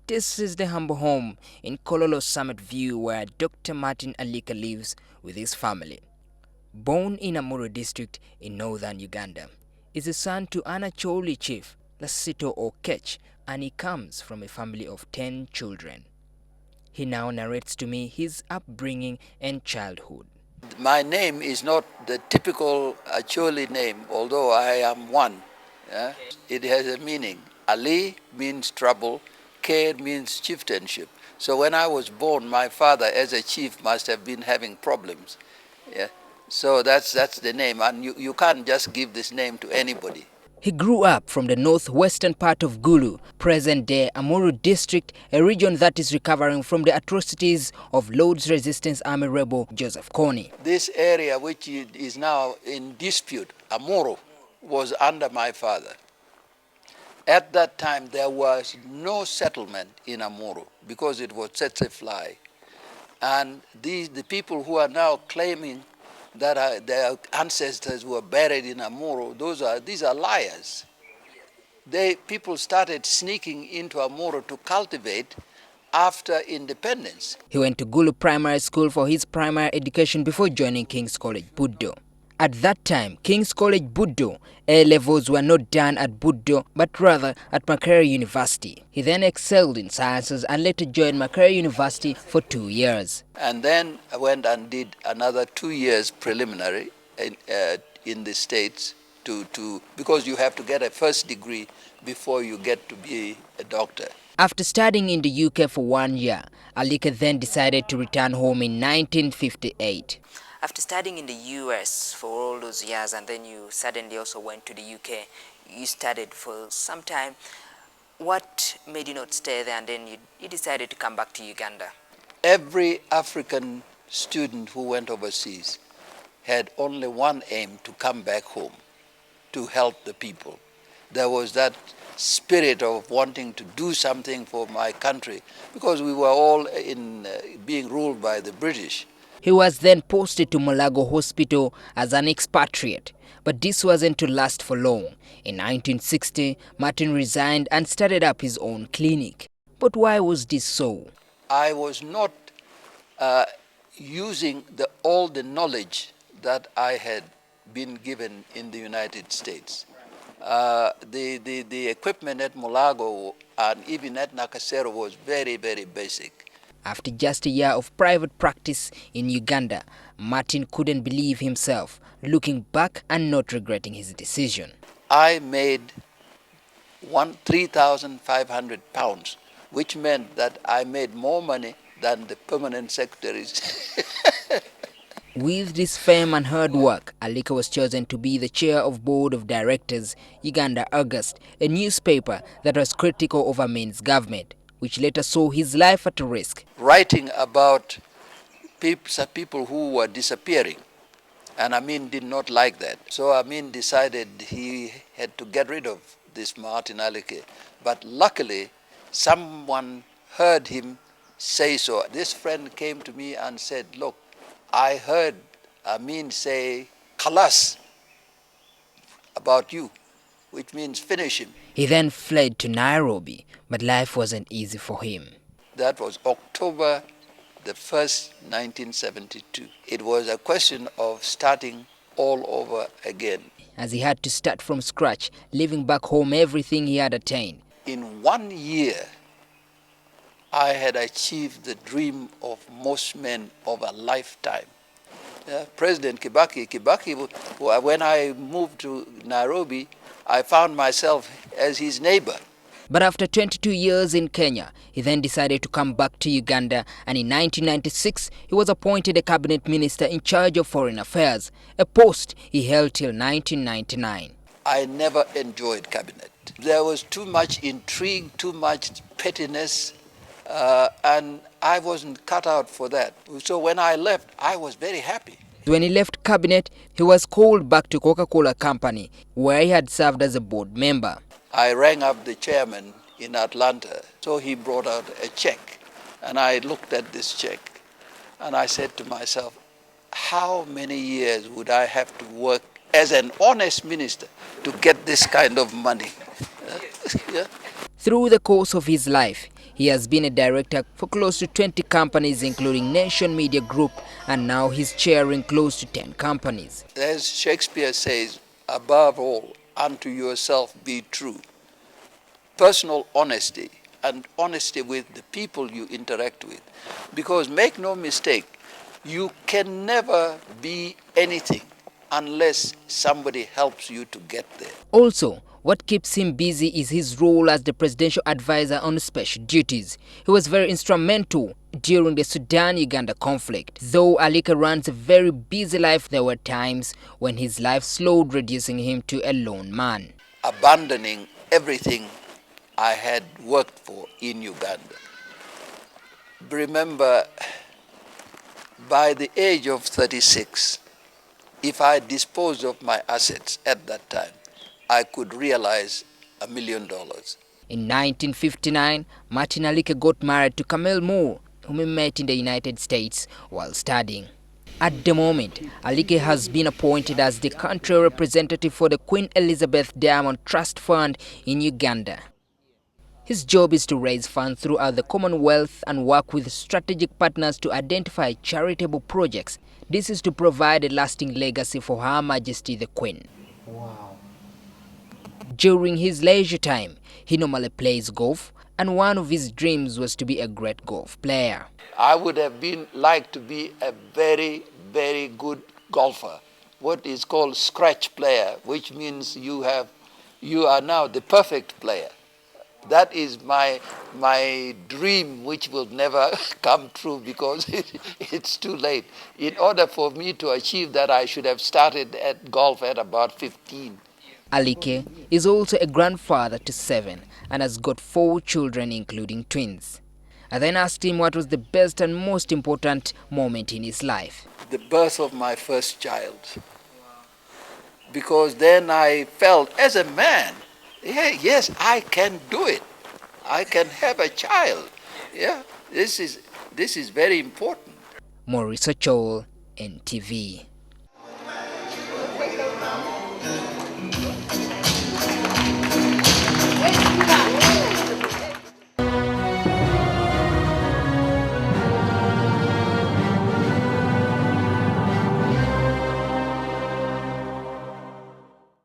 This is the humble home in Kololo Summit View where Dr. Martin Alika lives with his family. Born in Amuru district in northern Uganda, is the son to Anacholi chief Lasito Okech, and he comes from a family of 10 children. He now narrates to me his upbringing and childhood. My name is not the typical Acholi name, although I am one. Yeah? It has a meaning. Ali means trouble, K means chieftainship. So when I was born, my father as a chief must have been having problems. Yeah? So that's the name, and you can't just give this name to anybody. He grew up from the northwestern part of Gulu, present-day Amuru district, a region that is recovering from the atrocities of Lord's Resistance Army rebel Joseph Kony. This area, which is now in dispute, Amuru, was under my father. At that time, there was no settlement in Amuru because it was tsetse fly. And the people who are now claiming that their ancestors were buried in Amuru, these are liars. People started sneaking into Amuru to cultivate after independence. He went to Gulu Primary School for his primary education before joining King's College, Buddo. At that time, King's College, Buddo, A-levels were not done at Buddo, but rather at Makerere University. He then excelled in sciences and later joined Makerere University for 2 years. And then I went and did another 2 years preliminary in the States because you have to get a first degree before you get to be a doctor. After studying in the UK for 1 year, Alika then decided to return home in 1958. After studying in the US for all those years and then you suddenly also went to the UK, you studied for some time. What made you not stay there and then you decided to come back to Uganda? Every African student who went overseas had only one aim: to come back home, to help the people. There was that spirit of wanting to do something for my country because we were all being ruled by the British. He was then posted to Mulago Hospital as an expatriate, but this wasn't to last for long. In 1960, Martin resigned and started up his own clinic. But why was this so? I was not using all the knowledge that I had been given in the United States. The equipment at Mulago and even at Nakasero was very, very basic. After just a year of private practice in Uganda, Martin couldn't believe himself, looking back and not regretting his decision. I made 3,500 pounds, which meant that I made more money than the permanent secretaries. With this fame and hard work, Alika was chosen to be the chair of Board of Directors, Uganda August, a newspaper that was critical of Amin's government, which later saw his life at risk. Writing about people who were disappearing, and Amin did not like that. So Amin decided he had to get rid of this Martin Alike. But luckily, someone heard him say so. This friend came to me and said, "Look, I heard Amin say, 'Khalas,' about you, which means finish him." He then fled to Nairobi, but life wasn't easy for him. That was October the 1st, 1972. It was a question of starting all over again. As he had to start from scratch, leaving back home everything he had attained. In 1 year, I had achieved the dream of most men of a lifetime. President Kibaki, when I moved to Nairobi, I found myself as his neighbor. But after 22 years in Kenya, he then decided to come back to Uganda, and in 1996, he was appointed a cabinet minister in charge of foreign affairs, a post he held till 1999. I never enjoyed cabinet. There was too much intrigue, too much pettiness, and I wasn't cut out for that. So when I left, I was very happy. When he left cabinet, he was called back to Coca-Cola Company, where he had served as a board member. I rang up the chairman in Atlanta, so he brought out a check, and I looked at this check, and I said to myself, how many years would I have to work as an honest minister to get this kind of money? Yeah. Through the course of his life, he has been a director for close to 20 companies including Nation Media Group, and now he's chairing close to 10 companies. As Shakespeare says, above all, unto yourself be true. Personal honesty and honesty with the people you interact with. Because make no mistake, you can never be anything unless somebody helps you to get there. Also, what keeps him busy is his role as the presidential advisor on special duties. He was very instrumental during the Sudan-Uganda conflict. Though Alika runs a very busy life, there were times when his life slowed, reducing him to a lone man. Abandoning everything I had worked for in Uganda. Remember, by the age of 36, if I disposed of my assets at that time, I could realize $1 million. In 1959, Martin Alike got married to Camille Moore, whom he met in the United States while studying. At the moment, Alike has been appointed as the country representative for the Queen Elizabeth Diamond Trust Fund in Uganda. His job is to raise funds throughout the Commonwealth and work with strategic partners to identify charitable projects. This is to provide a lasting legacy for Her Majesty the Queen. Wow. During his leisure time, he normally plays golf, and one of his dreams was to be a great golf player. I would have liked to be a very, very good golfer. What is called scratch player, which means you are now the perfect player. That is my dream, which will never come true because it's too late. In order for me to achieve that, I should have started at golf at about 15. Alike is also a grandfather to 7 and has got 4 children, including twins. I then asked him what was the best and most important moment in his life. The birth of my first child. Because then I felt, as a man, hey, yes, I can do it. I can have a child. Yeah, this is very important. Maurice Ochol, NTV.